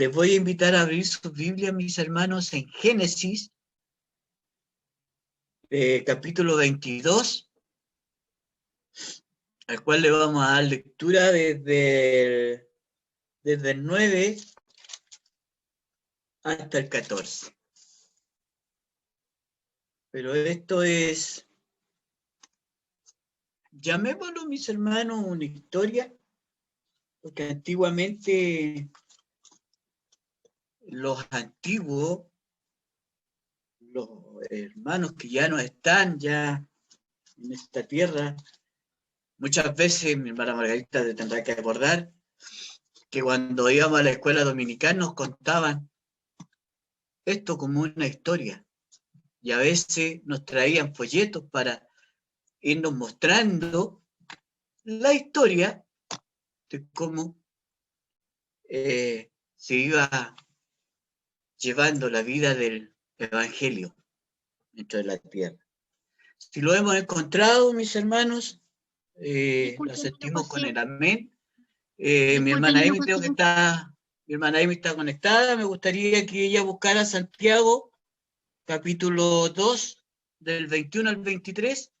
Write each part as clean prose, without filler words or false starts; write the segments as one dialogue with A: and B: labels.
A: Les voy a invitar a abrir su Biblia, mis hermanos, en Génesis, capítulo 22, al cual le vamos a dar lectura desde el 9 hasta el 14. Pero esto es, llamémoslo, mis hermanos, una historia, porque antiguamente los antiguos, los hermanos que ya no están ya en esta tierra, muchas veces, mi hermana Margarita te tendrá que acordar, que cuando íbamos a la escuela dominical nos contaban esto como una historia, y a veces nos traían folletos para irnos mostrando la historia de cómo se iba llevando la vida del evangelio dentro de la tierra. Si lo hemos encontrado, mis hermanos, lo sentimos con el amén. Mi hermana Amy creo que está, mi hermana Amy está conectada. Me gustaría que ella buscara Santiago, capítulo 2, del 21 al 23,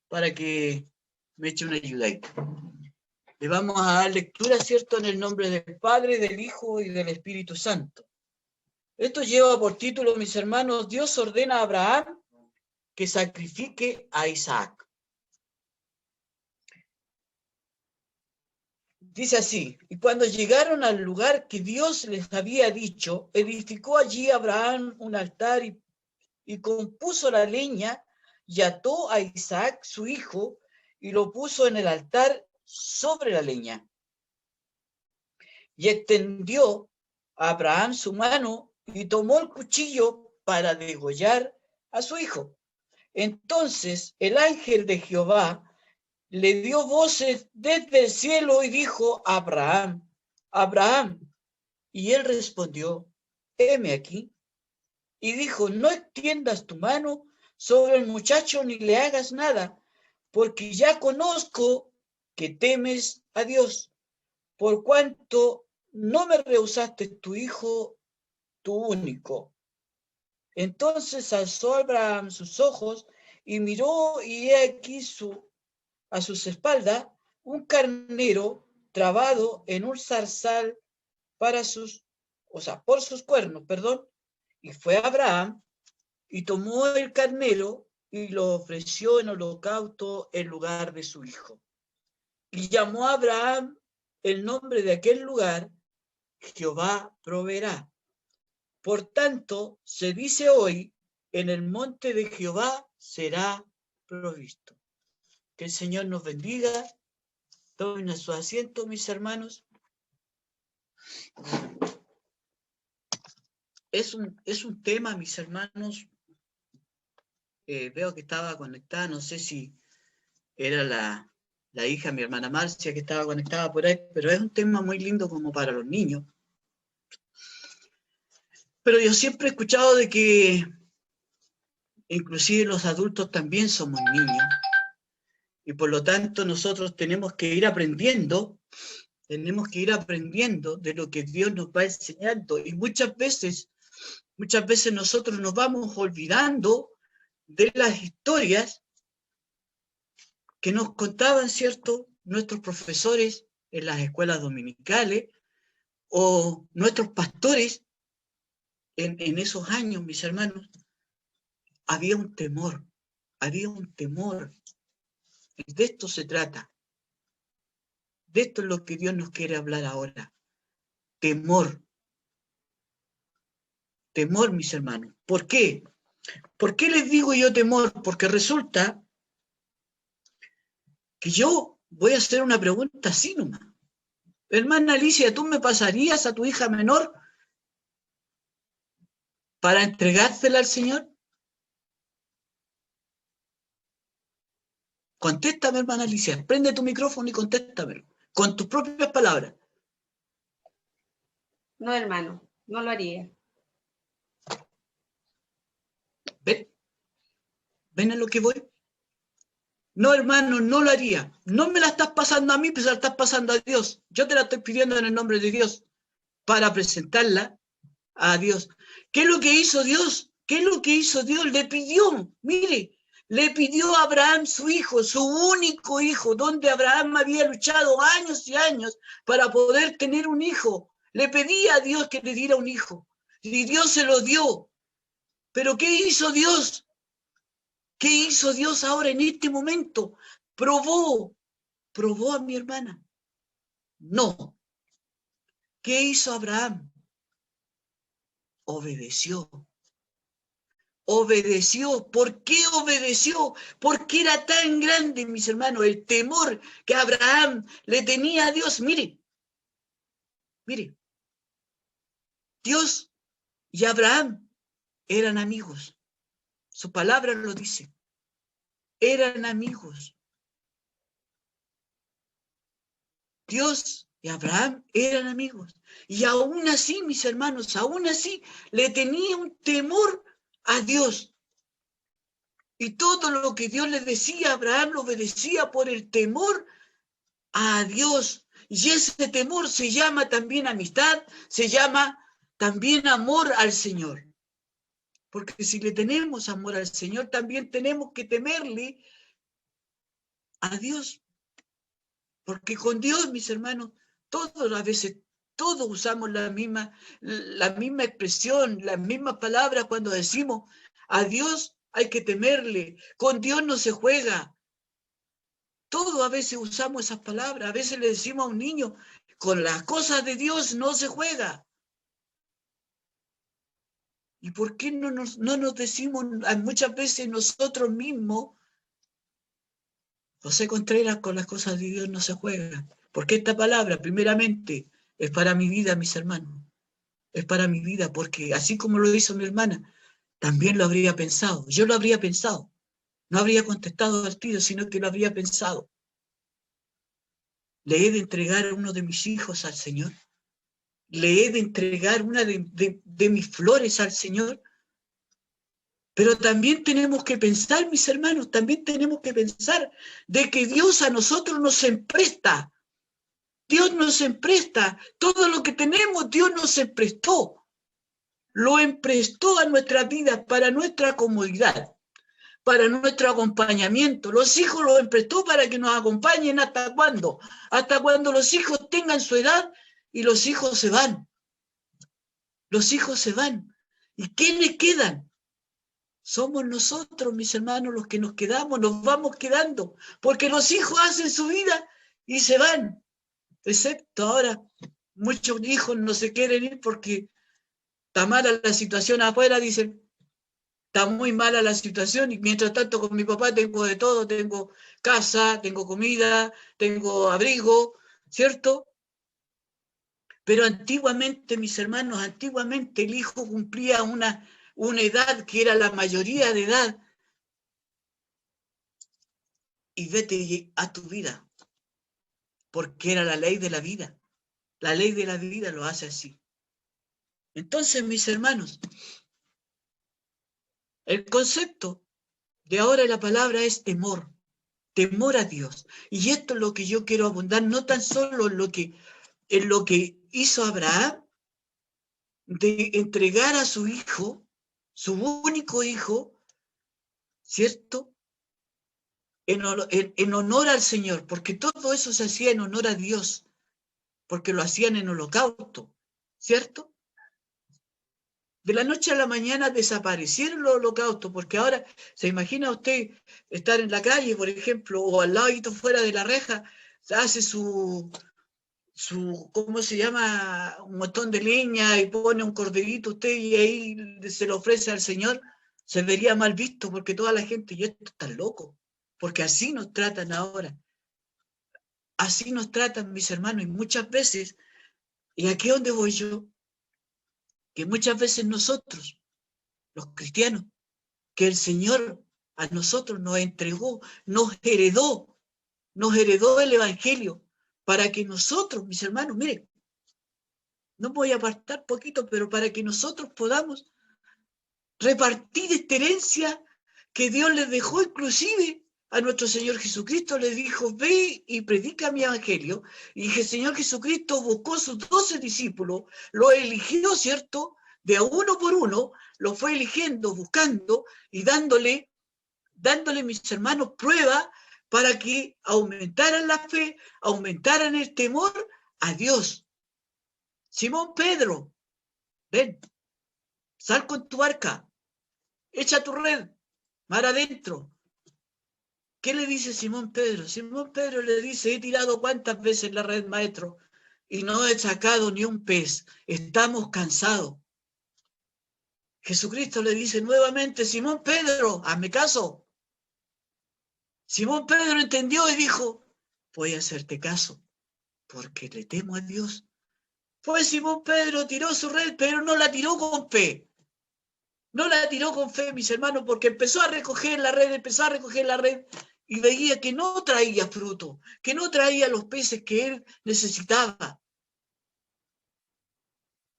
A: para que me eche una ayuda ahí. Le vamos a dar lectura, ¿cierto?, en el nombre del Padre, del Hijo y del Espíritu Santo. Esto lleva por título, mis hermanos, Dios ordena a Abraham que sacrifique a Isaac. Dice así: y cuando llegaron al lugar que Dios les había dicho, edificó allí Abraham un altar y compuso la leña y ató a Isaac su hijo y lo puso en el altar sobre la leña. Y extendió a Abraham su mano y tomó el cuchillo para degollar a su hijo. Entonces el ángel de Jehová le dio voces desde el cielo y dijo: Abraham, Abraham. Y él respondió: heme aquí. Y dijo: no extiendas tu mano sobre el muchacho ni le hagas nada, porque ya conozco que temes a Dios, por cuanto no me rehusaste tu hijo, tu único. Entonces alzó Abraham sus ojos y miró, y he aquí a sus espaldas un carnero trabado en un zarzal por sus cuernos, y fue Abraham y tomó el carnero y lo ofreció en holocausto en lugar de su hijo. Y llamó a Abraham el nombre de aquel lugar: Jehová proveerá. Por tanto, se dice hoy: en el monte de Jehová será provisto. Que el Señor nos bendiga. Tomen su asiento, mis hermanos. Es un tema, mis hermanos. Veo que estaba conectada, no sé si era la hija, mi hermana Marcia, que estaba conectada por ahí, pero es un tema muy lindo como para los niños. Pero yo siempre he escuchado de que inclusive los adultos también somos niños, y por lo tanto nosotros tenemos que ir aprendiendo de lo que Dios nos va enseñando, y muchas veces nosotros nos vamos olvidando de las historias que nos contaban, ¿cierto?, nuestros profesores en las escuelas dominicales o nuestros pastores en esos años, mis hermanos. Había un temor. De esto se trata. De esto es lo que Dios nos quiere hablar ahora. Temor, mis hermanos. ¿Por qué? ¿Por qué les digo yo temor? Porque resulta que yo voy a hacer una pregunta así nomás. Hermana Alicia, ¿tú me pasarías a tu hija menor para entregársela al Señor? Contéstame, hermana Alicia. Prende tu micrófono y contéstamelo con tus propias palabras.
B: No, hermano, no lo haría.
A: ¿Ven a lo que voy? No, hermano, no lo haría. No me la estás pasando a mí, pero se la estás pasando a Dios. Yo te la estoy pidiendo en el nombre de Dios. para presentarla a Dios. ¿Qué es lo que hizo Dios? ¿Qué es lo que hizo Dios? Le pidió, mire, le pidió a Abraham su hijo, su único hijo, donde Abraham había luchado años y años para poder tener un hijo. Le pedía a Dios que le diera un hijo. Y Dios se lo dio. ¿Pero qué hizo Dios? ¿Qué hizo Dios ahora en este momento? Probó a mi hermana. No. ¿Qué hizo Abraham? Obedeció. Obedeció. ¿Por qué obedeció? Porque era tan grande, mis hermanos, el temor que Abraham le tenía a Dios. Mire, Dios y Abraham eran amigos. Su palabra lo dice. Eran amigos. Dios y Abraham eran amigos. Y aún así, mis hermanos, aún así le tenía un temor a Dios. Y todo lo que Dios le decía a Abraham lo obedecía por el temor a Dios. Y ese temor se llama también amistad, se llama también amor al Señor. Porque si le tenemos amor al Señor, también tenemos que temerle a Dios. Porque con Dios, mis hermanos, todos a veces, todos usamos la misma expresión, las mismas palabras cuando decimos a Dios hay que temerle. Con Dios no se juega. Todos a veces usamos esas palabras. A veces le decimos a un niño, con las cosas de Dios no se juega. ¿Y por qué no nos decimos muchas veces nosotros mismos? José Contreras, con las cosas de Dios no se juega. Porque esta palabra, primeramente, es para mi vida, mis hermanos. Es para mi vida, porque así como lo hizo mi hermana, también lo habría pensado. Yo lo habría pensado. No habría contestado al tiro, sino que lo habría pensado. ¿Le he de entregar a uno de mis hijos al Señor? ¿Le he de entregar una de mis flores al Señor? Pero también tenemos que pensar, mis hermanos, también tenemos que pensar de que Dios a nosotros nos empresta. Dios nos empresta. Todo lo que tenemos, Dios nos emprestó. Lo emprestó a nuestra vida para nuestra comodidad, para nuestro acompañamiento. Los hijos los emprestó para que nos acompañen. ¿Hasta cuándo? Hasta cuando los hijos tengan su edad y los hijos se van. Los hijos se van. ¿Y quiénes quedan? Somos nosotros, mis hermanos, los que nos quedamos, nos vamos quedando, porque los hijos hacen su vida y se van. Excepto ahora, muchos hijos no se quieren ir porque está mala la situación afuera, dicen, está muy mala la situación, y mientras tanto con mi papá tengo de todo, tengo casa, tengo comida, tengo abrigo, ¿cierto? Pero antiguamente, mis hermanos, antiguamente el hijo cumplía una edad que era la mayoría de edad, y vete a tu vida, porque era la ley de la vida. La ley de la vida lo hace así. Entonces, mis hermanos, el concepto de ahora la palabra es temor, temor a Dios. Y esto es lo que yo quiero abundar, no tan solo en lo que hizo Abraham, de entregar a su hijo, su único hijo, ¿cierto? En honor al Señor, porque todo eso se hacía en honor a Dios, porque lo hacían en holocausto, ¿cierto? De la noche a la mañana desaparecieron los holocaustos, porque ahora, ¿se imagina usted estar en la calle, por ejemplo, o al lado fuera de la reja, hace ¿cómo se llama? Un montón de leña y pone un corderito usted y ahí se lo ofrece al Señor? Se vería mal visto porque toda la gente, y esto está loco, porque así nos tratan ahora. Así nos tratan, mis hermanos, y muchas veces, y aquí es donde voy yo, que muchas veces nosotros, los cristianos, que el Señor a nosotros nos entregó, nos heredó el Evangelio, para que nosotros, mis hermanos, miren, no voy a apartar poquito, pero para que nosotros podamos repartir esta herencia que Dios les dejó, inclusive a nuestro Señor Jesucristo, le dijo, ve y predica mi evangelio. Y el Señor Jesucristo buscó sus 12 discípulos, los eligió, ¿cierto? De a uno por uno, los fue eligiendo, buscando y dándole, mis hermanos, prueba para que aumentaran la fe, aumentaran el temor a Dios. Simón Pedro, ven, sal con tu barca, echa tu red, mar adentro. ¿Qué le dice Simón Pedro? Simón Pedro le dice, he tirado cuántas veces la red, maestro, y no he sacado ni un pez. Estamos cansados. Jesucristo le dice nuevamente, Simón Pedro, hazme caso. Simón Pedro entendió y dijo, voy a hacerte caso, porque le temo a Dios. Pues Simón Pedro tiró su red, pero no la tiró con fe. No la tiró con fe, mis hermanos, porque empezó a recoger la red, y veía que no traía fruto, que no traía los peces que él necesitaba.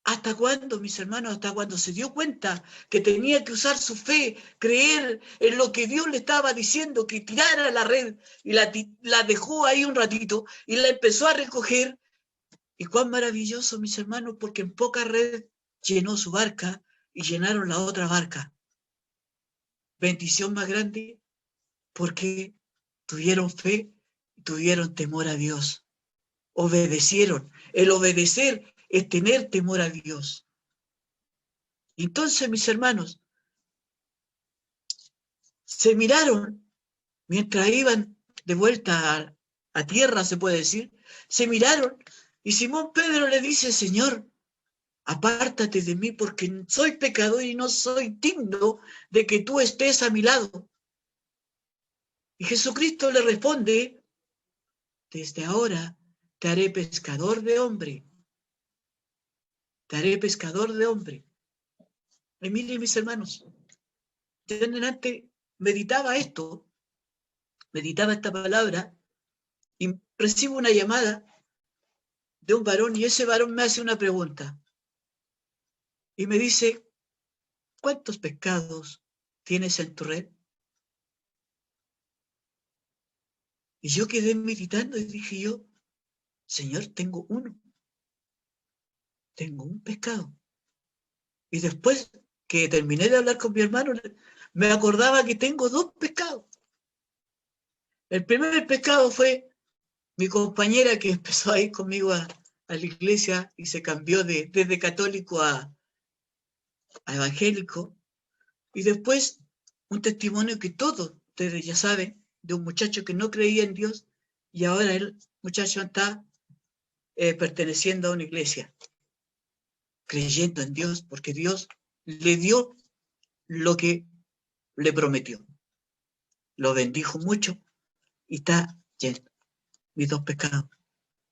A: ¿Hasta cuándo, mis hermanos? Hasta cuando se dio cuenta que tenía que usar su fe, creer en lo que Dios le estaba diciendo, que tirara la red, y la dejó ahí un ratito, y la empezó a recoger. Y cuán maravilloso, mis hermanos, porque en poca red llenó su barca y llenaron la otra barca. Bendición más grande, porque tuvieron fe, tuvieron temor a Dios, obedecieron. El obedecer es tener temor a Dios. Entonces, mis hermanos, se miraron mientras iban de vuelta a tierra, se puede decir, se miraron, y Simón Pedro le dice, Señor, apártate de mí porque soy pecador y no soy digno de que tú estés a mi lado. Y Jesucristo le responde, desde ahora te haré pescador de hombre. Te haré pescador de hombre. Y miren, mis hermanos, yo en adelante meditaba esto, meditaba esta palabra, y recibo una llamada de un varón, y ese varón me hace una pregunta. Y me dice, ¿cuántos pescados tienes en tu red? Y yo quedé meditando y dije yo, Señor, tengo uno. Tengo un pescado. Y después que terminé de hablar con mi hermano, me acordaba que tengo 2 pescados. El primer pescado fue mi compañera que empezó a ir conmigo a la iglesia y se cambió desde católico a evangélico. Y después un testimonio que todos ustedes ya saben, de un muchacho que no creía en Dios, y ahora el muchacho está perteneciendo a una iglesia, creyendo en Dios, porque Dios le dio lo que le prometió. Lo bendijo mucho y está lleno. Mis 2 pescados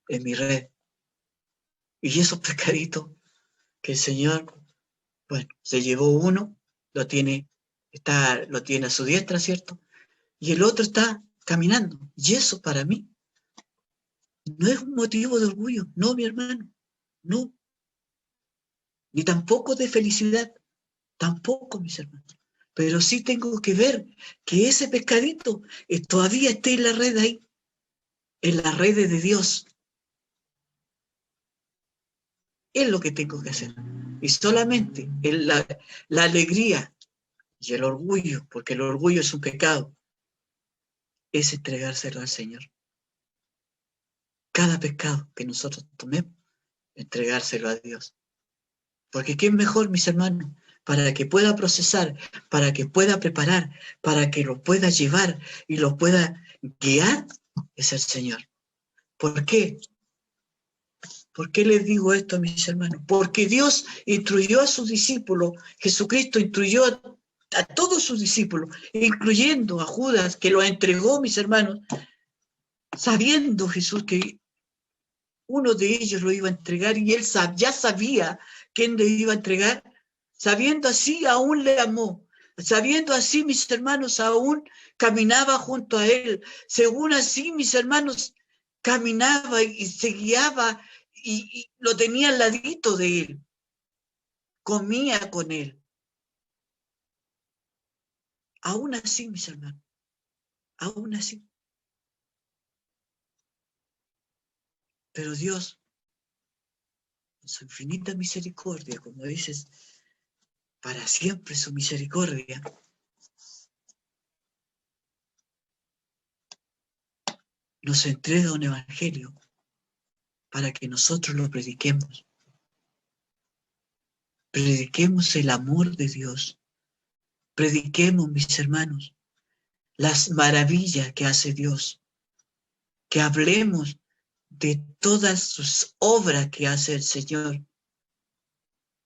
A: en mi red. Y esos pescaditos que el Señor, bueno, se llevó uno, lo tiene a su diestra, ¿cierto? Y el otro está caminando. Y eso para mí no es un motivo de orgullo, no, mi hermano, no. Ni tampoco de felicidad, tampoco, mis hermanos. Pero sí tengo que ver que ese pescadito todavía está en la red ahí, en la red de Dios. Es lo que tengo que hacer. Y solamente la alegría y el orgullo, porque el orgullo es un pecado, es entregárselo al Señor. Cada pecado que nosotros tomemos, entregárselo a Dios. Porque ¿qué es mejor, mis hermanos? Para que pueda procesar, para que pueda preparar, para que lo pueda llevar y lo pueda guiar, es el Señor. ¿Por qué? ¿Por qué les digo esto a mis hermanos? Porque Dios instruyó a sus discípulos, Jesucristo instruyó a todos sus discípulos, incluyendo a Judas, que lo entregó, mis hermanos, sabiendo Jesús que uno de ellos lo iba a entregar, y él ya sabía quién le iba a entregar. Sabiendo así, aún le amó. Sabiendo así, mis hermanos, aún caminaba junto a él. Según así, mis hermanos, caminaba y se guiaba y lo tenía al ladito de él. Comía con él. Aún así, mis hermanos, aún así. Pero Dios, en su infinita misericordia, como dices, para siempre su misericordia, nos entrega un evangelio para que nosotros lo prediquemos. Prediquemos el amor de Dios. Prediquemos, mis hermanos, las maravillas que hace Dios. Que hablemos de todas sus obras que hace el Señor.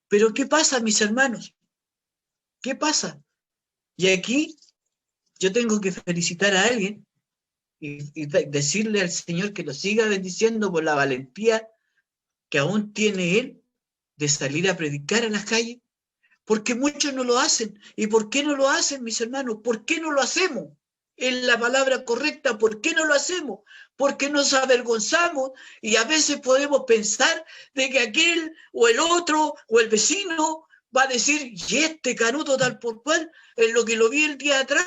A: Pero ¿qué pasa, mis hermanos? ¿Qué pasa? Y aquí yo tengo que felicitar a alguien y decirle al Señor que lo siga bendiciendo por la valentía que aún tiene Él de salir a predicar a las calles, porque muchos no lo hacen. ¿Y por qué no lo hacen, mis hermanos? ¿Por qué no lo hacemos? Es la palabra correcta. ¿Por qué no lo hacemos? Porque nos avergonzamos y a veces podemos pensar de que aquel o el otro o el vecino va a decir, y este canuto tal por cual, en lo que lo vi el día atrás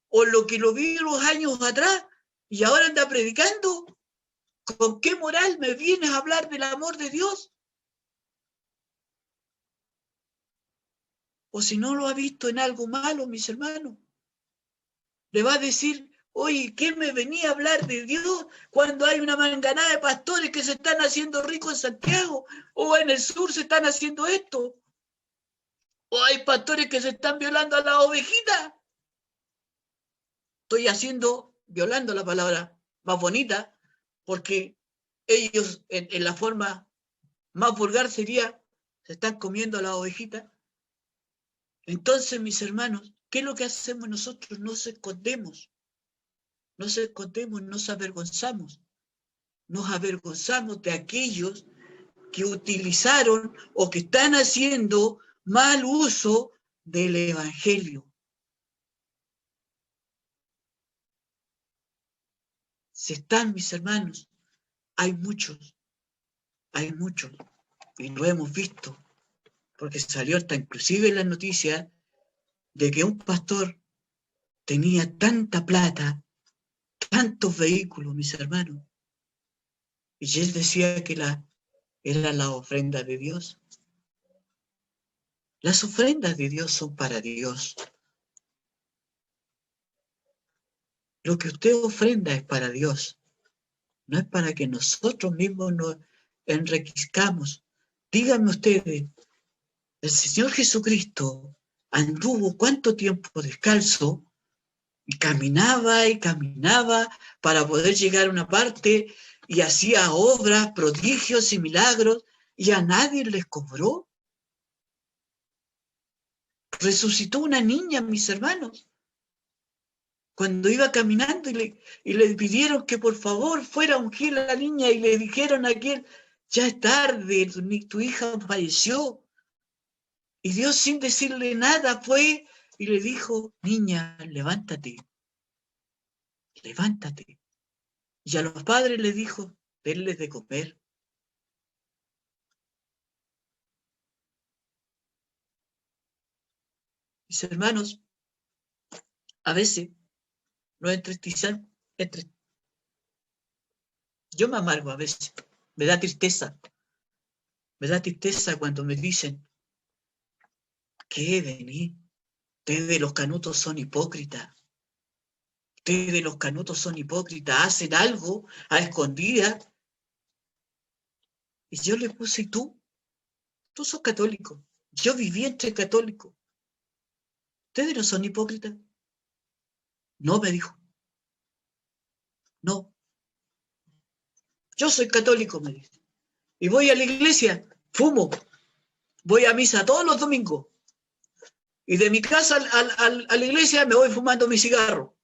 A: o en lo que lo vi los años atrás y ahora anda predicando. ¿Con qué moral me vienes a hablar del amor de Dios? O si no lo ha visto en algo malo, mis hermanos, le va a decir, oye, ¿qué me venía a hablar de Dios cuando hay una manganada de pastores que se están haciendo ricos en Santiago o en el sur se están haciendo esto? O hay pastores que se están violando a las ovejitas. Estoy violando la palabra más bonita, porque ellos en la forma más vulgar sería, se están comiendo a las ovejitas. Entonces, mis hermanos, ¿qué es lo que hacemos nosotros? Nos escondemos, nos avergonzamos. Nos avergonzamos de aquellos que utilizaron o que están haciendo mal uso del Evangelio. Si están, mis hermanos, hay muchos, y lo hemos visto, porque salió hasta inclusive en las noticias de que un pastor tenía tanta plata, tantos vehículos, mis hermanos, y él decía que era la ofrenda de Dios. Las ofrendas de Dios son para Dios. Lo que usted ofrenda es para Dios. No es para que nosotros mismos nos enriquezcamos. Díganme ustedes, el Señor Jesucristo anduvo cuánto tiempo descalzo y caminaba para poder llegar a una parte y hacía obras, prodigios y milagros y a nadie les cobró. Resucitó una niña, mis hermanos, cuando iba caminando y le pidieron que por favor fuera a ungir a la niña y le dijeron a aquel, ya es tarde, tu hija falleció. Y Dios sin decirle nada fue y le dijo, niña, levántate. Y a los padres les dijo, denles de comer. Mis hermanos, a veces nos entristecen. Yo me amargo a veces, me da tristeza cuando me dicen que vení, ustedes los canutos son hipócritas. Ustedes los canutos son hipócritas, hacen algo a escondidas. Y yo le puse, ¿y tú? Tú sos católico. Yo viví entre católicos. ¿Ustedes no son hipócritas? No, me dijo. No. Yo soy católico, me dice. Y voy a la iglesia, fumo. Voy a misa todos los domingos. Y de mi casa a la iglesia me voy fumando mi cigarro.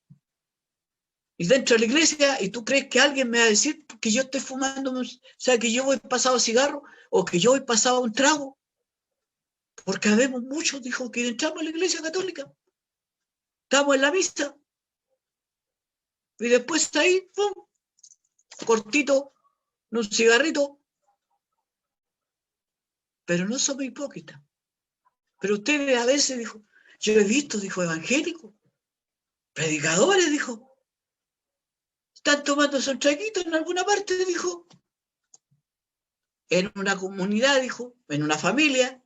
A: Y dentro de la iglesia, ¿y tú crees que alguien me va a decir que yo estoy fumando, o sea, que yo voy pasado cigarro o que yo voy pasado un trago? Porque habemos muchos, dijo, que entramos a la iglesia católica. Estamos en la misa. Y después está ahí, ¡pum! Cortito, un cigarrito. Pero no somos hipócritas. Pero ustedes a veces, dijo, yo he visto, dijo, evangélicos, predicadores, dijo, están tomándose un traguito en alguna parte, dijo, en una comunidad, dijo, en una familia,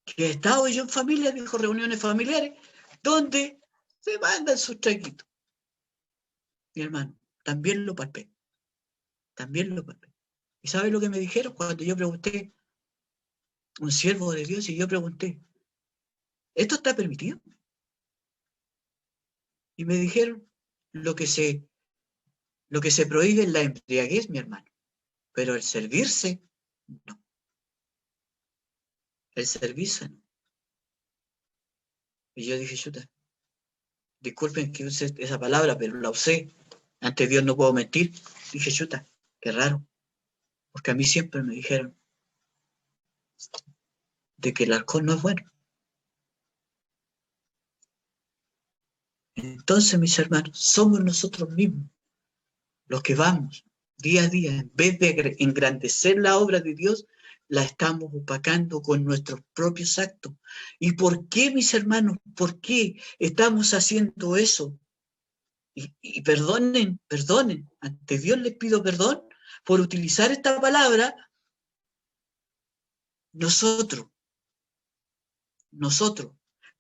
A: que he estado yo en familia, dijo, reuniones familiares, donde se mandan sus traguitos. Mi hermano, también lo palpé. También lo palpé. ¿Y sabe lo que me dijeron cuando yo pregunté, un siervo de Dios, y yo pregunté, ¿esto está permitido? Y me dijeron, lo que se prohíbe es la embriaguez, mi hermano, pero el servirse, no. El servirse, no. Y yo dije, chuta, disculpen que use esa palabra, pero la usé. Ante Dios no puedo mentir. Dije, chuta, qué raro. Porque a mí siempre me dijeron de que el alcohol no es bueno. Entonces, mis hermanos, somos nosotros mismos los que vamos día a día, en vez de engrandecer la obra de Dios, la estamos opacando con nuestros propios actos. ¿Y por qué, mis hermanos? ¿Por qué estamos haciendo eso? Y perdonen, ante Dios les pido perdón por utilizar esta palabra. Nosotros.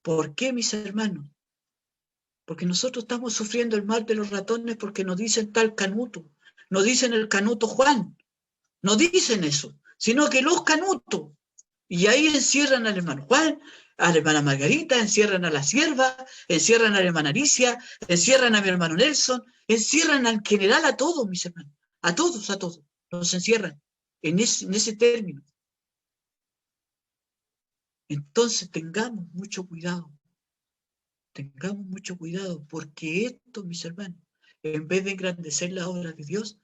A: ¿Por qué, mis hermanos? Porque nosotros estamos sufriendo el mal de los ratones porque nos dicen tal Canuto, nos dicen el Canuto Juan, no dicen eso, sino que los Canutos. Y ahí encierran al hermano Juan, a la hermana Margarita, encierran a la sierva, encierran a la hermana Alicia, encierran a mi hermano Nelson, encierran al general, a todos, mis hermanos, a todos, los encierran en ese término. Entonces tengamos mucho cuidado, porque esto, mis hermanos, en vez de engrandecer la obra de Dios,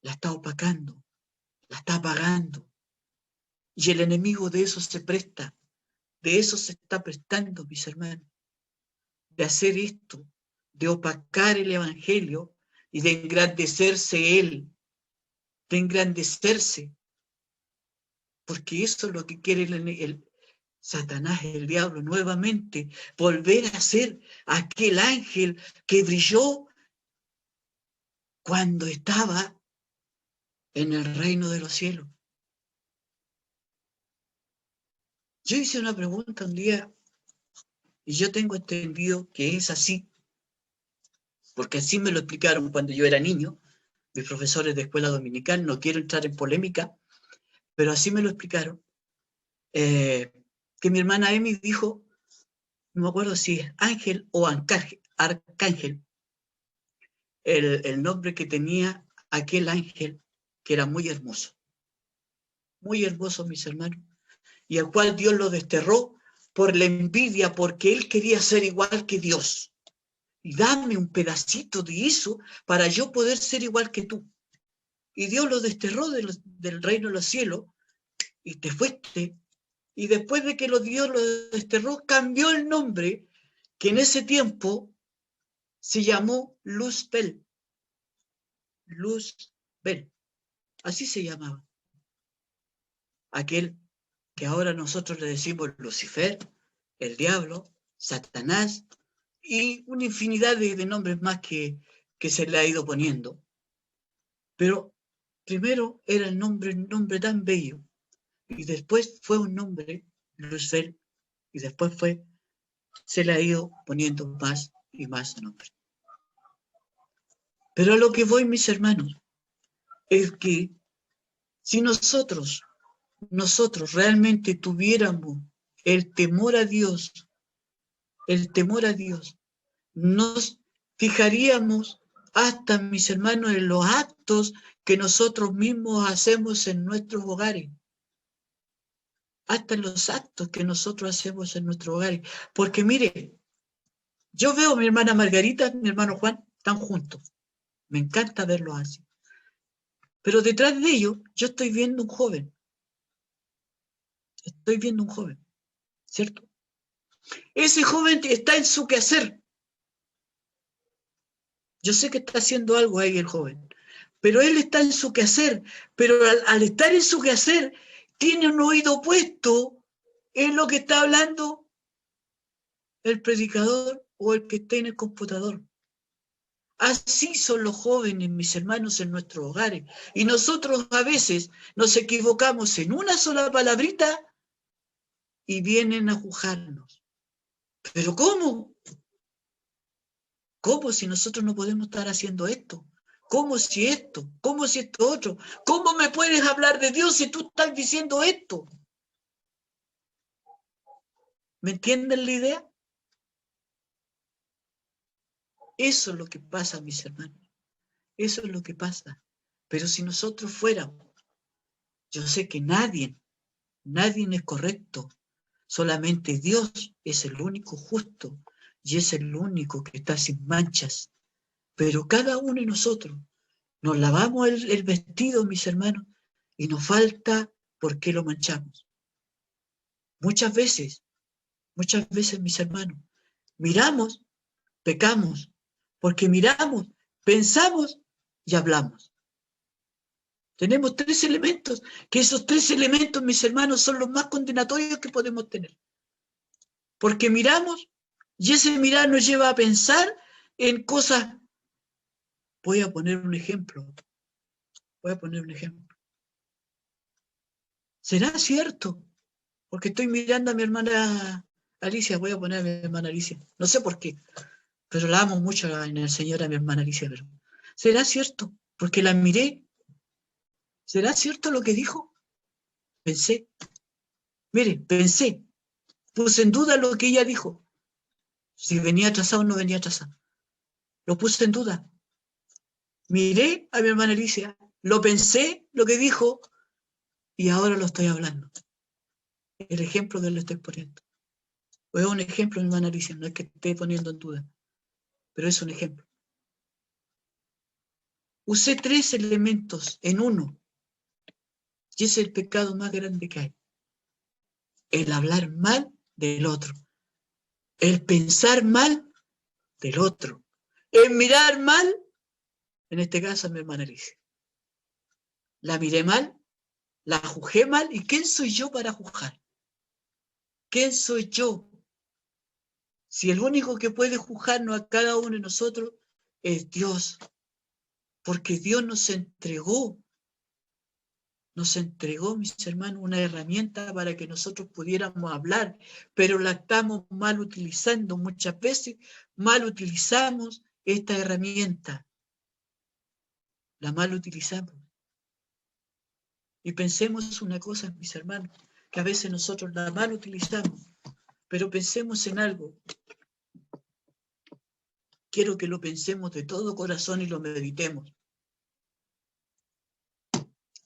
A: la está opacando, la está apagando. Y el enemigo de eso se presta, de eso se está prestando, mis hermanos, de hacer esto, de opacar el evangelio y de engrandecerse él, de engrandecerse, porque eso es lo que quiere el Satanás, el diablo, nuevamente, volver a ser aquel ángel que brilló cuando estaba en el reino de los cielos. Yo hice una pregunta un día y yo tengo entendido que es así, porque así me lo explicaron cuando yo era niño, mis profesores de escuela dominical, no quiero entrar en polémica, pero así me lo explicaron, que mi hermana Emi dijo, no me acuerdo si es ángel o arcángel, el nombre que tenía aquel ángel que era muy hermoso, mis hermanos, y al cual Dios lo desterró por la envidia, porque él quería ser igual que Dios. Y dame un pedacito de eso para yo poder ser igual que tú. Y Dios lo desterró del reino de los cielos y te fuiste. Y después de que Dios lo desterró, cambió el nombre, que en ese tiempo se llamó Luzbel. Luzbel. Así se llamaba. Aquel que ahora nosotros le decimos Lucifer, el diablo, Satanás, y una infinidad de nombres más que se le ha ido poniendo. Pero primero era un nombre tan bello, y después fue un nombre, Lucifer, y después se le ha ido poniendo más y más nombres. Pero a lo que voy, mis hermanos, es que si nosotros realmente tuviéramos el temor a Dios, nos fijaríamos hasta, mis hermanos, en los actos que nosotros mismos hacemos en nuestros hogares. Hasta en los actos que nosotros hacemos en nuestros hogares. Porque mire, yo veo a mi hermana Margarita, mi hermano Juan, están juntos. Me encanta verlos así. Pero detrás de ellos, yo estoy viendo un joven. ¿Cierto? Ese joven está en su quehacer. Yo sé que está haciendo algo ahí el joven, pero él está en su quehacer. Pero al estar en su quehacer, tiene un oído puesto en lo que está hablando el predicador o el que esté en el computador. Así son los jóvenes, mis hermanos, en nuestros hogares. Y nosotros a veces nos equivocamos en una sola palabrita y vienen a juzgarnos. ¿Pero cómo? ¿Cómo si nosotros no podemos estar haciendo esto? ¿Cómo si esto? ¿Cómo si esto otro? ¿Cómo me puedes hablar de Dios si tú estás diciendo esto? ¿Me entienden la idea? Eso es lo que pasa, mis hermanos. Eso es lo que pasa. Pero si nosotros fuéramos, yo sé que nadie es correcto. Solamente Dios es el único justo y es el único que está sin manchas. Pero cada uno de nosotros nos lavamos el vestido, mis hermanos, y nos falta por qué lo manchamos. Muchas veces, mis hermanos, miramos, pecamos, porque miramos, pensamos y hablamos. Tenemos 3 elementos, que esos 3 elementos, mis hermanos, son los más condenatorios que podemos tener. Porque miramos y ese mirar nos lleva a pensar en cosas. Voy a poner un ejemplo. ¿Será cierto? Porque estoy mirando a mi hermana Alicia, voy a poner a mi hermana Alicia. No sé por qué, pero la amo mucho en el Señor a mi hermana Alicia. Pero ¿será cierto? Porque la miré. ¿Será cierto lo que dijo? Pensé. Mire, pensé. Puse en duda lo que ella dijo. Si venía atrasado o no venía atrasado. Lo puse en duda. Miré a mi hermana Alicia, lo pensé, lo que dijo, y ahora lo estoy hablando. El ejemplo que le estoy poniendo. O es un ejemplo, mi hermana Alicia, no es que esté poniendo en duda, pero es un ejemplo. Usé 3 elementos en uno, y ese es el pecado más grande que hay. El hablar mal del otro, el pensar mal del otro, el mirar mal, en este caso a mi hermana Alicia. La miré mal, la juzgué mal, ¿y quién soy yo para juzgar? ¿Quién soy yo? Si el único que puede juzgarnos a cada uno de nosotros es Dios, porque Dios nos entregó, mis hermanos, una herramienta para que nosotros pudiéramos hablar, pero la estamos mal utilizando. Muchas veces mal utilizamos esta herramienta, la mal utilizamos. Y pensemos una cosa, mis hermanos, que a veces nosotros la mal utilizamos, pero pensemos en algo. Quiero que lo pensemos de todo corazón y lo meditemos.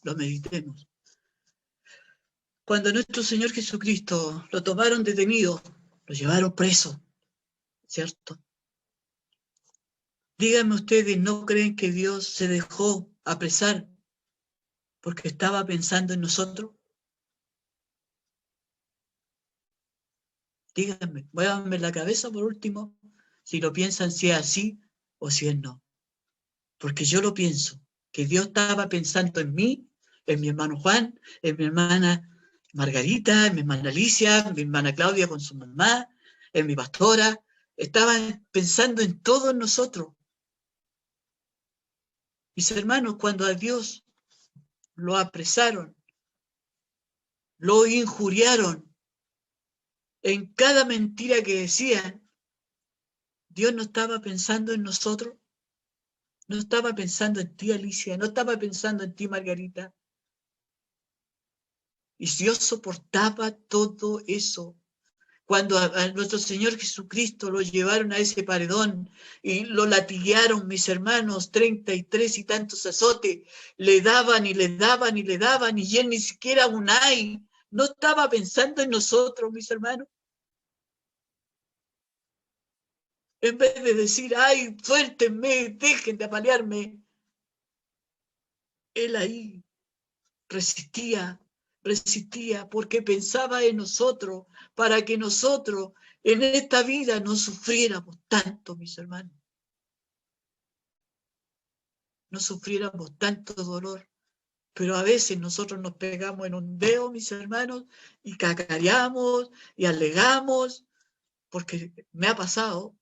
A: Lo meditemos. Cuando nuestro Señor Jesucristo lo tomaron detenido, lo llevaron preso, ¿cierto? Díganme ustedes, ¿no creen que Dios se dejó apresar porque estaba pensando en nosotros? Díganme, muévanme la cabeza por último, si lo piensan si es así o si es no. Porque yo lo pienso, que Dios estaba pensando en mí, en mi hermano Juan, en mi hermana Margarita, en mi hermana Alicia, en mi hermana Claudia con su mamá, en mi pastora. Estaba pensando en todos nosotros. Mis hermanos, cuando a Dios lo apresaron, lo injuriaron, en cada mentira que decían, Dios no estaba pensando en nosotros, no estaba pensando en ti, Alicia, no estaba pensando en ti, Margarita. Y Dios soportaba todo eso. Cuando a nuestro Señor Jesucristo lo llevaron a ese paredón y lo latiguearon, mis hermanos, 33 y tantos azotes, le daban y le daban y le daban, y él ni siquiera un ay, no estaba pensando en nosotros, mis hermanos. En vez de decir, ay, suéltenme, dejen de apalearme, él ahí resistía porque pensaba en nosotros, para que nosotros en esta vida no sufriéramos tanto, mis hermanos. No sufriéramos tanto dolor. Pero a veces nosotros nos pegamos en un dedo, mis hermanos, y cacareamos y alegamos, porque me ha pasado,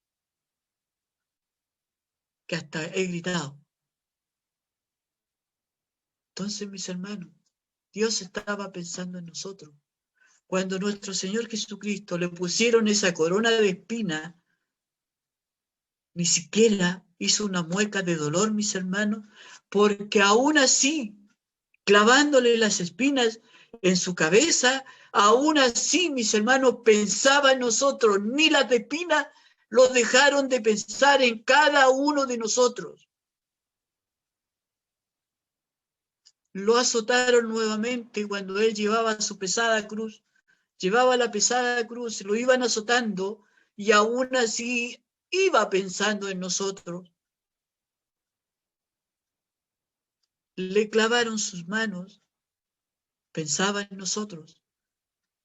A: que hasta he gritado. Entonces, mis hermanos, Dios estaba pensando en nosotros. Cuando nuestro Señor Jesucristo le pusieron esa corona de espinas, ni siquiera hizo una mueca de dolor, mis hermanos, porque aún así, clavándole las espinas en su cabeza, aún así, mis hermanos, pensaba en nosotros. Ni las espinas lo dejaron de pensar en cada uno de nosotros. Lo azotaron nuevamente cuando él llevaba su pesada cruz. Llevaba la pesada cruz, lo iban azotando y aún así iba pensando en nosotros. Le clavaron sus manos, pensaba en nosotros.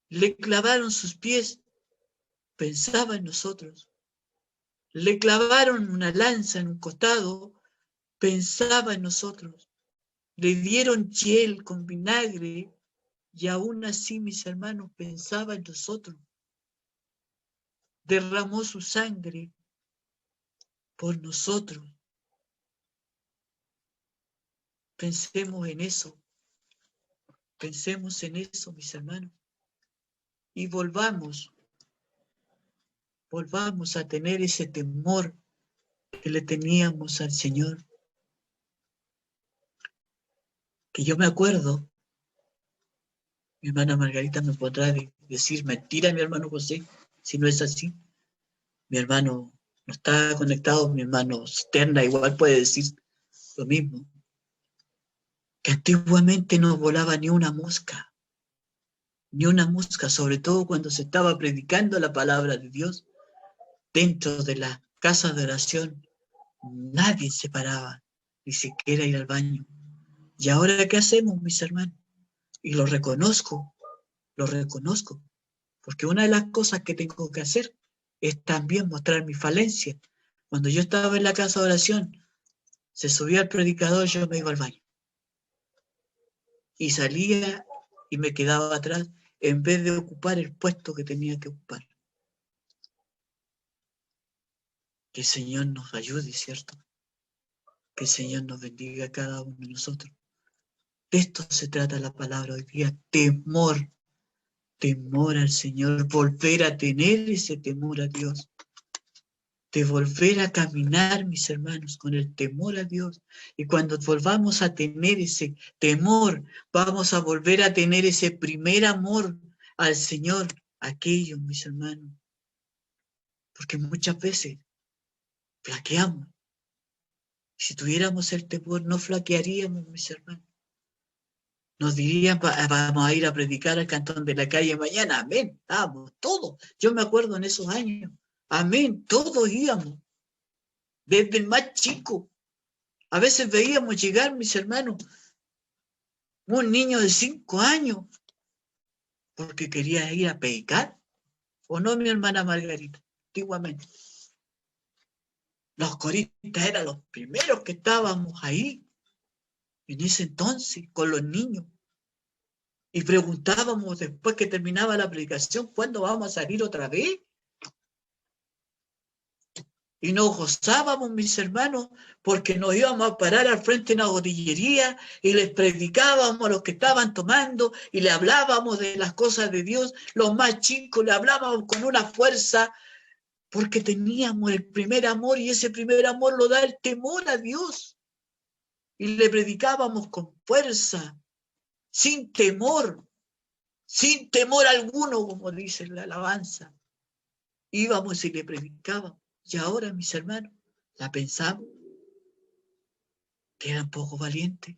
A: Le clavaron sus pies, pensaba en nosotros. Le clavaron una lanza en un costado, pensaba en nosotros. Le dieron hiel con vinagre y aún así, mis hermanos, pensaba en nosotros. Derramó su sangre por nosotros. Pensemos en eso. Pensemos en eso, mis hermanos. Y volvamos a tener ese temor que le teníamos al Señor. Que yo me acuerdo, mi hermana Margarita me podrá decir mentira, mi hermano José, si no es así. Mi hermano no está conectado, mi hermano Sterna igual puede decir lo mismo. Que antiguamente no volaba ni una mosca, sobre todo cuando se estaba predicando la palabra de Dios dentro de la casa de oración. Nadie se paraba, ni siquiera ir al baño. ¿Y ahora qué hacemos, mis hermanos? Y lo reconozco, porque una de las cosas que tengo que hacer es también mostrar mi falencia. Cuando yo estaba en la casa de oración, se subía el predicador, yo me iba al baño. Y salía y me quedaba atrás en vez de ocupar el puesto que tenía que ocupar. Que el Señor nos ayude, ¿cierto? Que el Señor nos bendiga a cada uno de nosotros. De esto se trata la palabra hoy día, temor al Señor, volver a tener ese temor a Dios, de volver a caminar, mis hermanos, con el temor a Dios. Y cuando volvamos a tener ese temor, vamos a volver a tener ese primer amor al Señor, aquellos, mis hermanos, porque muchas veces flaqueamos. Si tuviéramos el temor, no flaquearíamos, mis hermanos. Nos dirían, vamos a ir a predicar al cantón de la calle mañana. Amén. Vamos, todos. Yo me acuerdo en esos años. Amén. Todos íbamos. Desde el más chico. A veces veíamos llegar, mis hermanos, un niño de 5 años, porque quería ir a predicar. ¿O no, mi hermana Margarita? Antiguamente. Los coristas eran los primeros que estábamos ahí, en ese entonces, con los niños. Y preguntábamos después que terminaba la predicación, ¿cuándo vamos a salir otra vez? Y nos gozábamos, mis hermanos, porque nos íbamos a parar al frente de una botillería y les predicábamos a los que estaban tomando y le hablábamos de las cosas de Dios. Los más chicos le hablábamos con una fuerza porque teníamos el primer amor y ese primer amor lo da el temor a Dios. Y le predicábamos con fuerza, sin temor alguno, como dice la alabanza. Íbamos y le predicábamos. Y ahora, mis hermanos, la pensamos, quedan poco valientes.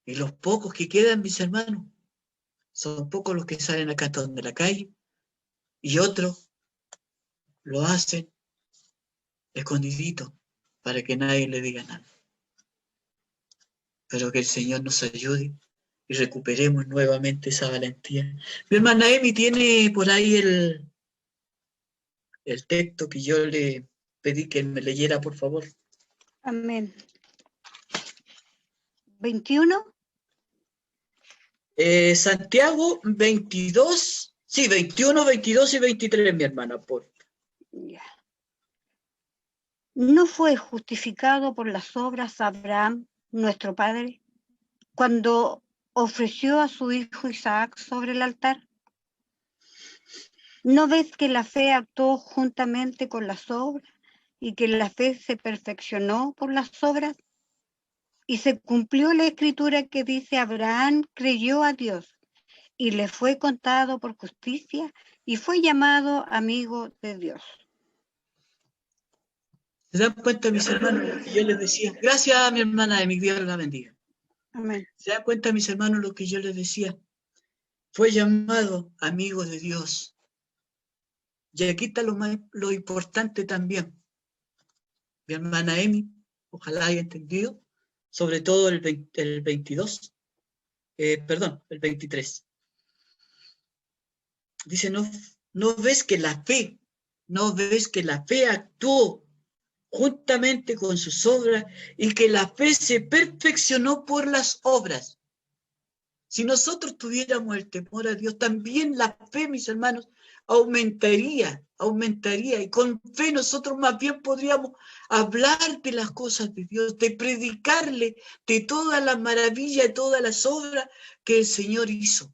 A: Y los pocos que quedan, mis hermanos, son pocos los que salen acá de la calle y otros lo hacen escondidito para que nadie le diga nada. Pero que el Señor nos ayude y recuperemos nuevamente esa valentía. Mi hermana Emi tiene por ahí el texto que yo le pedí que me leyera, por favor.
C: Amén. 21.
A: Santiago 22, Sí, 21, 22 y 23, mi hermana, por.
C: Ya. ¿No fue justificado por las obras Abraham, nuestro padre, cuando ofreció a su hijo Isaac sobre el altar? ¿No ves que la fe actuó juntamente con las obras y que la fe se perfeccionó por las obras? Y se cumplió la escritura que dice: Abraham creyó a Dios y le fue contado por justicia y fue llamado amigo de Dios.
A: ¿Se dan cuenta, mis hermanos, lo que yo les decía? Gracias a mi hermana de mi Dios la bendiga.
C: Amén.
A: ¿Se dan cuenta, mis hermanos, lo que yo les decía? Fue llamado amigo de Dios. Y aquí está lo importante también. Mi hermana Emi, ojalá haya entendido, sobre todo el 22, perdón, el 23. Dice, no ves que la fe, no ves que la fe actuó juntamente con sus obras y que la fe se perfeccionó por las obras. Si nosotros tuviéramos el temor a Dios, también la fe, mis hermanos, aumentaría, y con fe nosotros más bien podríamos hablar de las cosas de Dios, de predicarle de todas las maravillas, de todas las obras que el Señor hizo.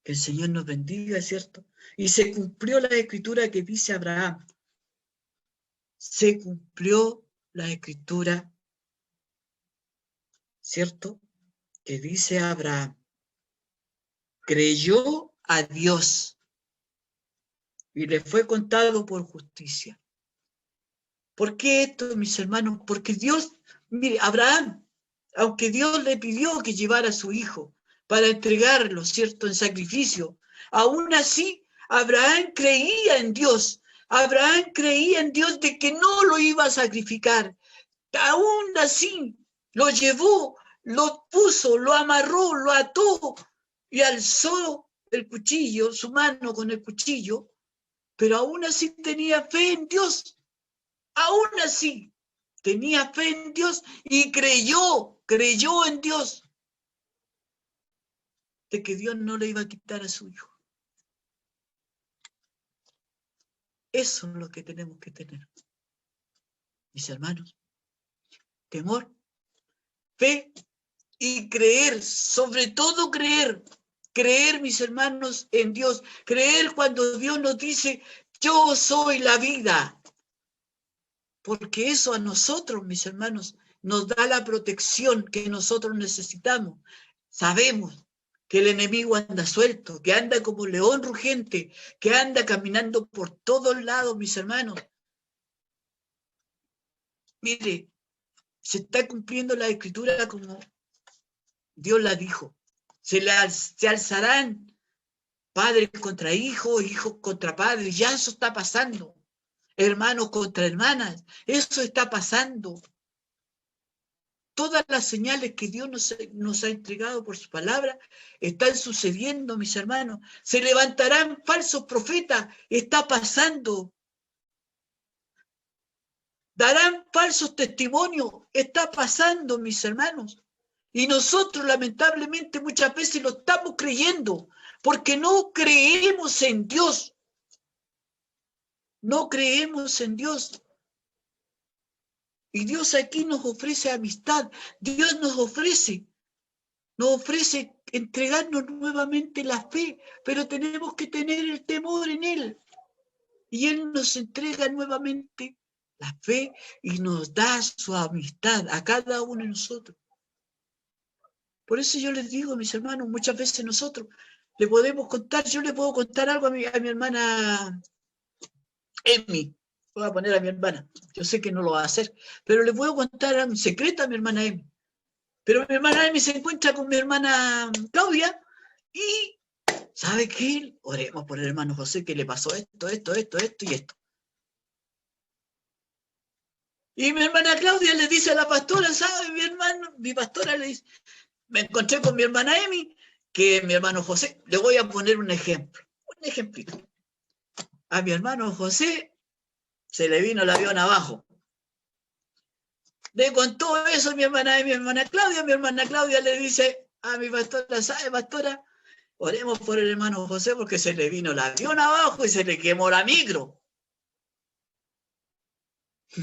A: Que el Señor nos bendiga, ¿cierto? Y se cumplió la escritura que dice Abraham. Se cumplió la escritura, ¿cierto? Que dice Abraham. Creyó a Dios y le fue contado por justicia. ¿Por qué esto, mis hermanos? Porque Dios, mire, Abraham, aunque Dios le pidió que llevara a su hijo para entregarlo, ¿cierto?, en sacrificio, aún así Abraham creía en Dios. Abraham creía en Dios de que no lo iba a sacrificar. Aún así lo llevó, lo puso, lo amarró, lo ató y alzó el cuchillo, su mano con el cuchillo, pero aún así tenía fe en Dios. Aún así tenía fe en Dios y creyó en Dios de que Dios no le iba a quitar a su hijo. Eso es lo que tenemos que tener, mis hermanos. Temor, fe y creer, sobre todo creer, mis hermanos, en Dios, creer cuando Dios nos dice, yo soy la vida, porque eso a nosotros, mis hermanos, nos da la protección que nosotros necesitamos. Sabemos que el enemigo anda suelto, que anda como león rugiente, que anda caminando por todos lados, mis hermanos. Mire, se está cumpliendo la escritura como Dios la dijo. Se alzarán padres contra hijos, hijos contra padres. Ya eso está pasando. Hermanos contra hermanas. Eso está pasando. Todas las señales que Dios nos ha entregado por su palabra están sucediendo, mis hermanos. Se levantarán falsos profetas. Está pasando. Darán falsos testimonios. Está pasando, mis hermanos. Y nosotros, lamentablemente, muchas veces lo estamos creyendo, porque no creemos en Dios. No creemos en Dios. Y Dios aquí nos ofrece amistad. Dios nos ofrece entregarnos nuevamente la fe, pero tenemos que tener el temor en Él. Y Él nos entrega nuevamente la fe y nos da su amistad a cada uno de nosotros. Por eso yo les digo, mis hermanos, muchas veces nosotros le podemos contar, yo le puedo contar algo a mi hermana Emi. Voy a poner a mi hermana. Yo sé que no lo va a hacer, pero le puedo contar un secreto a mi hermana Emi. Pero mi hermana Emi se encuentra con mi hermana Claudia y, ¿sabe qué? Oremos por el hermano José que le pasó esto y esto. Y mi hermana Claudia le dice a la pastora, ¿sabe? Mi pastora le dice, me encontré con mi hermana Emi, que mi hermano José, le voy a poner un ejemplo, un ejemplito. A mi hermano José se le vino el avión abajo. Le contó eso mi hermana Claudia le dice a mi pastora, ¿sabe, pastora? Oremos por el hermano José porque se le vino el avión abajo y se le quemó la micro.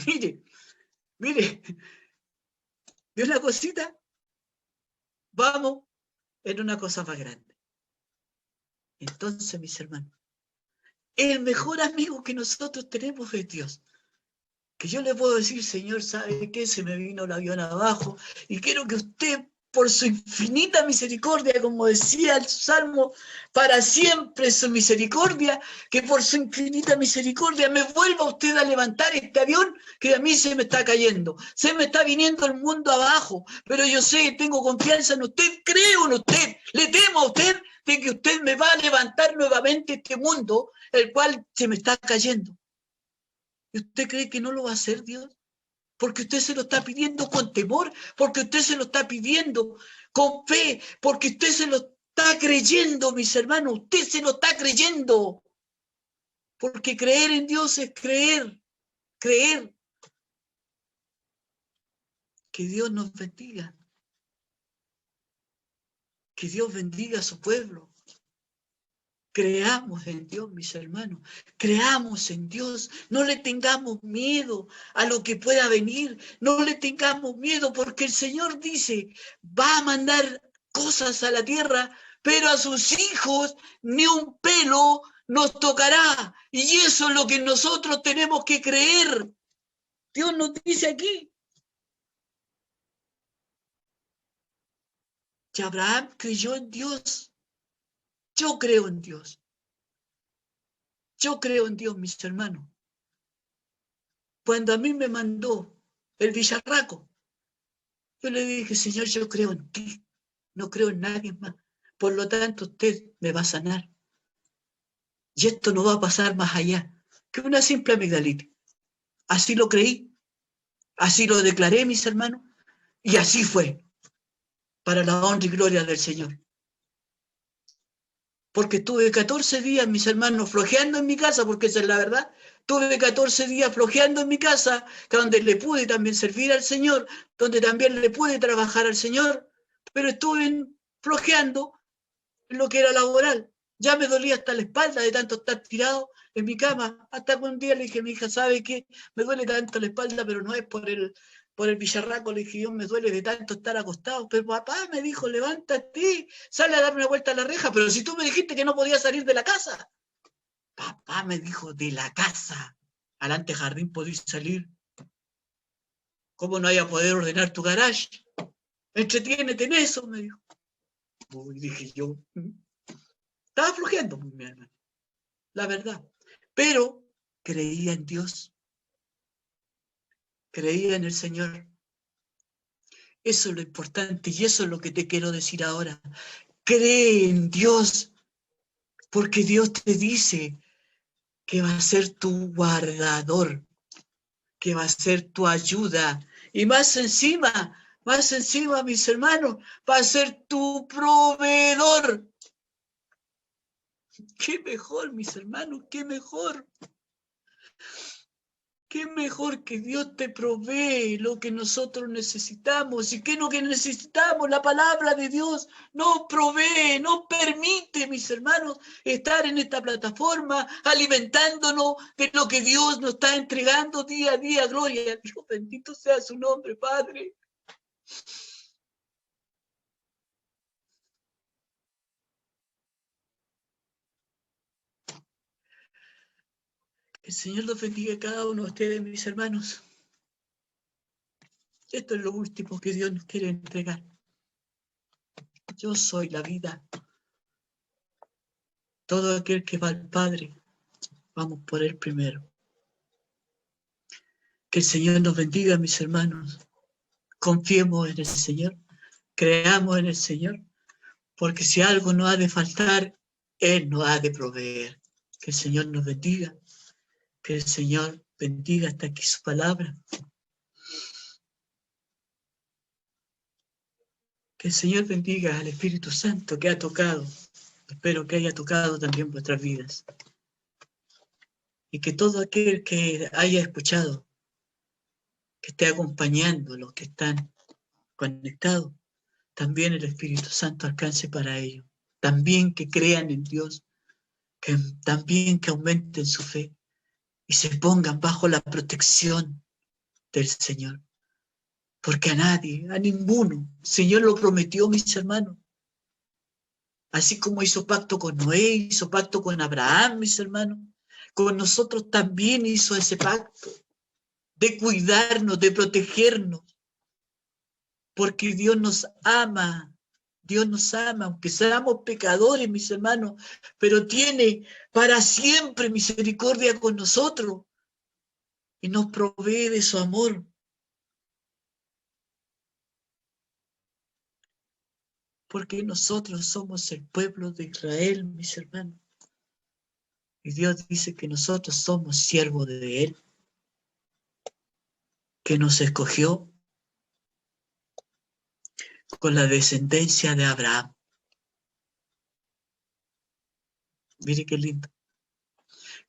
A: Mire, mire, ¿de una cosita? Vamos en una cosa más grande. Entonces, mis hermanos, el mejor amigo que nosotros tenemos es Dios. Que yo le puedo decir, Señor, ¿sabe qué? Se me vino el avión abajo y quiero que usted, por su infinita misericordia, como decía el Salmo, para siempre su misericordia, que por su infinita misericordia me vuelva usted a levantar este avión que a mí se me está cayendo. Se me está viniendo el mundo abajo, pero yo sé, tengo confianza en usted, creo en usted, le temo a usted de que usted me va a levantar nuevamente este mundo, el cual se me está cayendo. ¿Y usted cree que no lo va a hacer Dios? Porque usted se lo está pidiendo con temor, porque usted se lo está pidiendo con fe, porque usted se lo está creyendo, mis hermanos, usted se lo está creyendo. Porque creer en Dios es creer. Que Dios nos bendiga. Que Dios bendiga a su pueblo. Creamos en Dios, mis hermanos, creamos en Dios, no le tengamos miedo a lo que pueda venir, no le tengamos miedo porque el Señor dice, va a mandar cosas a la tierra, pero a sus hijos ni un pelo nos tocará, y eso es lo que nosotros tenemos que creer. Dios nos dice aquí. Y Abraham creyó en Dios. Yo creo en Dios. Yo creo en Dios, mis hermanos. Cuando a mí me mandó el bicharraco, yo le dije, Señor, yo creo en ti, no creo en nadie más. Por lo tanto, usted me va a sanar. Y esto no va a pasar más allá que una simple amigdalitis. Así lo creí, así lo declaré, mis hermanos, y así fue, para la honra y gloria del Señor. Porque estuve 14 días, mis hermanos, flojeando en mi casa, porque esa es la verdad. Tuve 14 días flojeando en mi casa, donde le pude también servir al Señor, donde también le pude trabajar al Señor, pero estuve flojeando en lo que era laboral. Ya me dolía hasta la espalda de tanto estar tirado en mi cama, hasta que un día le dije a mi hija, ¿sabe qué? Me duele tanto la espalda, pero no es por el bicharraco, le dije yo, me duele de tanto estar acostado. Pero papá me dijo, levántate, sale a dar una vuelta a la reja, pero si tú me dijiste que no podía salir de la casa. Papá me dijo, de la casa, al antejardín podís salir. ¿Cómo no hay a poder ordenar tu garage? Entretiénete en eso, me dijo. Y dije yo, estaba flojeando, mi hermano, la verdad. Pero creía en Dios, creía en el Señor. Eso es lo importante y eso es lo que te quiero decir ahora. Cree en Dios, porque Dios te dice que va a ser tu guardador, que va a ser tu ayuda. Y más encima, mis hermanos, va a ser tu proveedor. Qué mejor, mis hermanos, qué mejor. Qué mejor que Dios te provee lo que nosotros necesitamos. ¿Y qué es lo que necesitamos? La palabra de Dios nos provee, nos permite, mis hermanos, estar en esta plataforma alimentándonos de lo que Dios nos está entregando día a día. Gloria a Dios, bendito sea su nombre, Padre. El Señor los bendiga a cada uno de ustedes, mis hermanos. Esto es lo último que Dios nos quiere entregar. Yo soy la vida. Todo aquel que va al Padre, vamos por Él primero. Que el Señor nos bendiga, mis hermanos. Confiemos en el Señor. Creamos en el Señor. Porque si algo nos ha de faltar, Él nos ha de proveer. Que el Señor nos bendiga. Que el Señor bendiga hasta aquí su palabra. Que el Señor bendiga al Espíritu Santo que ha tocado. Espero que haya tocado también vuestras vidas. Y que todo aquel que haya escuchado, que esté acompañando a los que están conectados, también el Espíritu Santo alcance para ellos. también que crean en Dios, también que aumenten su fe y se pongan bajo la protección del Señor. Porque a nadie, a ninguno, el Señor lo prometió, mis hermanos. Así como hizo pacto con Noé, hizo pacto con Abraham, mis hermanos, con nosotros también hizo ese pacto de cuidarnos, de protegernos, porque Dios nos ama, aunque seamos pecadores, mis hermanos, pero tiene para siempre misericordia con nosotros y nos provee de su amor. Porque nosotros somos el pueblo de Israel, mis hermanos. Y Dios dice que nosotros somos siervos de Él, que nos escogió con la descendencia de Abraham. Mire qué lindo.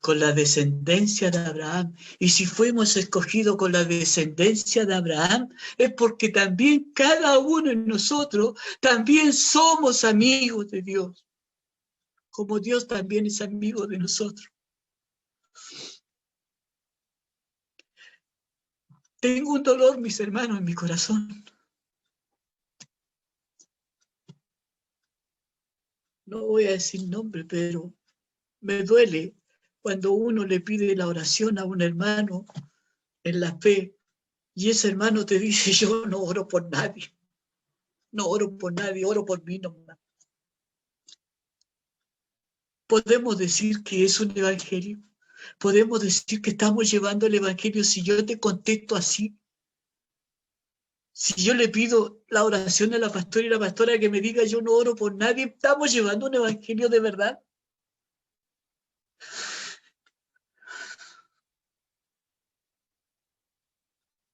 A: Con la descendencia de Abraham. Y si fuimos escogidos con la descendencia de Abraham, es porque también cada uno de nosotros también somos amigos de Dios, como Dios también es amigo de nosotros. Tengo un dolor, mis hermanos, en mi corazón. No voy a decir nombre, pero me duele cuando uno le pide la oración a un hermano en la fe y ese hermano te dice: yo no oro por nadie, no oro por nadie, oro por mí nomás. Podemos decir que es un evangelio, podemos decir que estamos llevando el evangelio si yo te contesto así. Si yo le pido la oración a la pastora y la pastora que me diga: yo no oro por nadie, ¿estamos llevando un evangelio de verdad?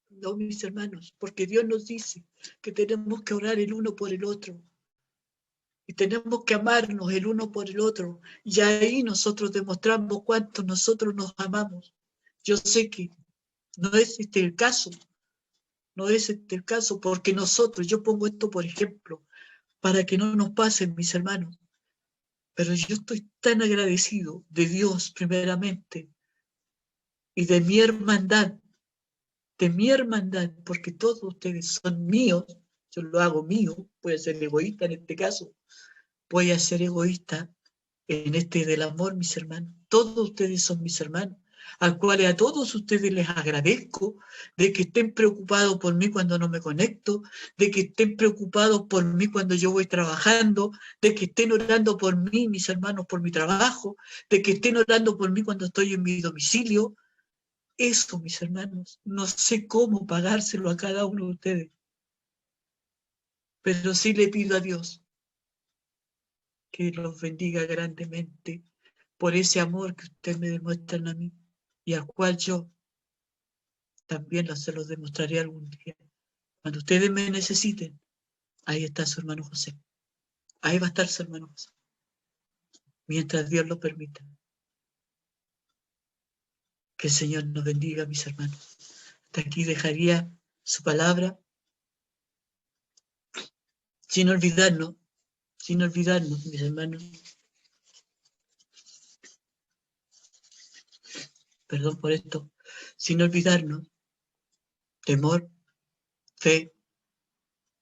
A: No, mis hermanos, porque Dios nos dice que tenemos que orar el uno por el otro. Y tenemos que amarnos el uno por el otro. Y ahí nosotros demostramos cuánto nosotros nos amamos. Yo sé que no es este el caso. No es este el caso porque nosotros, yo pongo esto por ejemplo, para que no nos pasen, mis hermanos. Pero yo estoy tan agradecido de Dios primeramente y de mi hermandad, porque todos ustedes son míos. Yo lo hago mío, voy a ser egoísta en este caso, voy a ser egoísta en este del amor, mis hermanos. Todos ustedes son mis hermanos, al cual a todos ustedes les agradezco de que estén preocupados por mí cuando no me conecto, de que estén preocupados por mí cuando yo voy trabajando, de que estén orando por mí, mis hermanos, por mi trabajo, de que estén orando por mí cuando estoy en mi domicilio. Eso, mis hermanos, no sé cómo pagárselo a cada uno de ustedes, pero sí le pido a Dios que los bendiga grandemente por ese amor que ustedes me demuestran a mí y al cual yo también se los demostraré algún día. Cuando ustedes me necesiten, ahí está su hermano José. Ahí va a estar su hermano José, mientras Dios lo permita. Que el Señor nos bendiga, mis hermanos. Hasta aquí dejaría su palabra, sin olvidarnos, mis hermanos. Perdón por esto. Sin olvidarnos, temor, fe,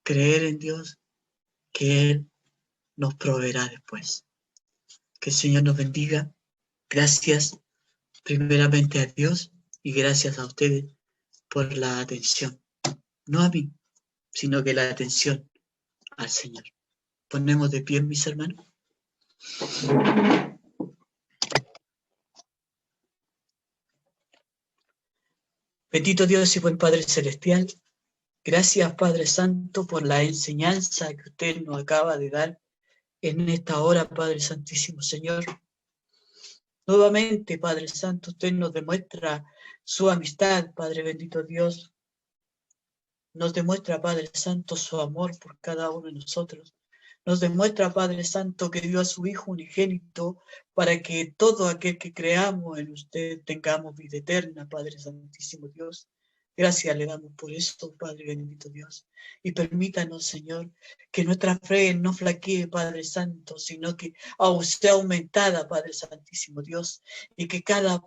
A: creer en Dios, que Él nos proveerá después. Que el Señor nos bendiga. Gracias primeramente a Dios y gracias a ustedes por la atención. No a mí, sino que la atención al Señor. Ponemos de pie, mis hermanos. Bendito Dios y buen Padre Celestial, gracias Padre Santo por la enseñanza que usted nos acaba de dar en esta hora, Padre Santísimo Señor. Nuevamente, Padre Santo, usted nos demuestra su amistad, Padre bendito Dios. Nos demuestra, Padre Santo, su amor por cada uno de nosotros. Nos demuestra, Padre Santo, que dio a su Hijo unigénito para que todo aquel que creamos en usted tengamos vida eterna, Padre Santísimo Dios. Gracias le damos por esto, Padre bendito Dios. Y permítanos, Señor, que nuestra fe no flaquee, Padre Santo, sino que sea aumentada, Padre Santísimo Dios, y que cada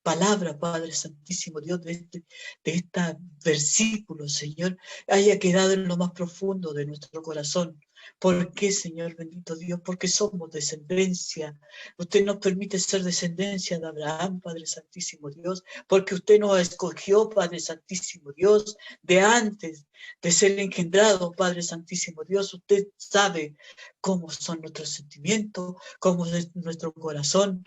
A: palabra, Padre Santísimo Dios, de este versículo, Señor, haya quedado en lo más profundo de nuestro corazón. ¿Por qué, Señor bendito Dios? Porque somos descendencia. Usted nos permite ser descendencia de Abraham, Padre Santísimo Dios, porque usted nos escogió, Padre Santísimo Dios, de antes de ser engendrado, Padre Santísimo Dios. Usted sabe cómo son nuestros sentimientos, cómo es nuestro corazón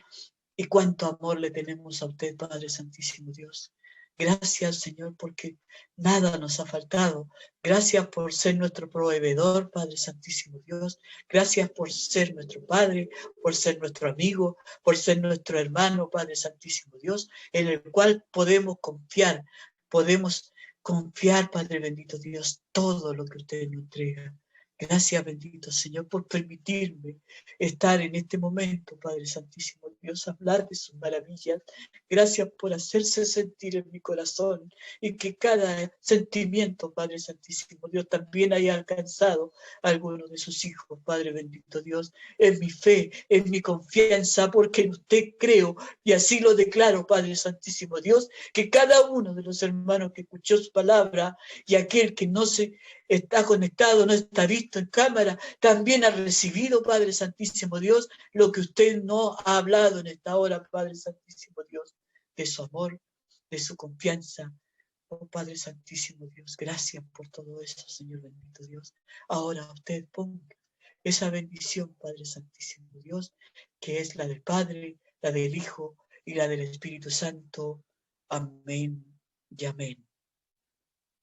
A: y cuánto amor le tenemos a usted, Padre Santísimo Dios. Gracias, Señor, porque nada nos ha faltado. Gracias por ser nuestro proveedor, Padre Santísimo Dios. Gracias por ser nuestro Padre, por ser nuestro amigo, por ser nuestro hermano, Padre Santísimo Dios, en el cual podemos confiar. Podemos confiar, Padre bendito Dios, todo lo que usted nos entrega. Gracias, bendito Señor, por permitirme estar en este momento, Padre Santísimo Dios, hablar de sus maravillas. Gracias por hacerse sentir en mi corazón y que cada sentimiento, Padre Santísimo Dios, también haya alcanzado a alguno de sus hijos, Padre bendito Dios. En mi fe, en mi confianza, porque en usted creo y así lo declaro, Padre Santísimo Dios, que cada uno de los hermanos que escuchó su palabra y aquel que no se está conectado, no está visto en cámara, también ha recibido, Padre Santísimo Dios, lo que usted no ha hablado en esta hora, Padre Santísimo Dios, de su amor, de su confianza. Oh Padre Santísimo Dios, gracias por todo eso, Señor bendito Dios. Ahora usted ponga esa bendición, Padre Santísimo Dios, que es la del Padre, la del Hijo y la del Espíritu Santo. Amén y amén.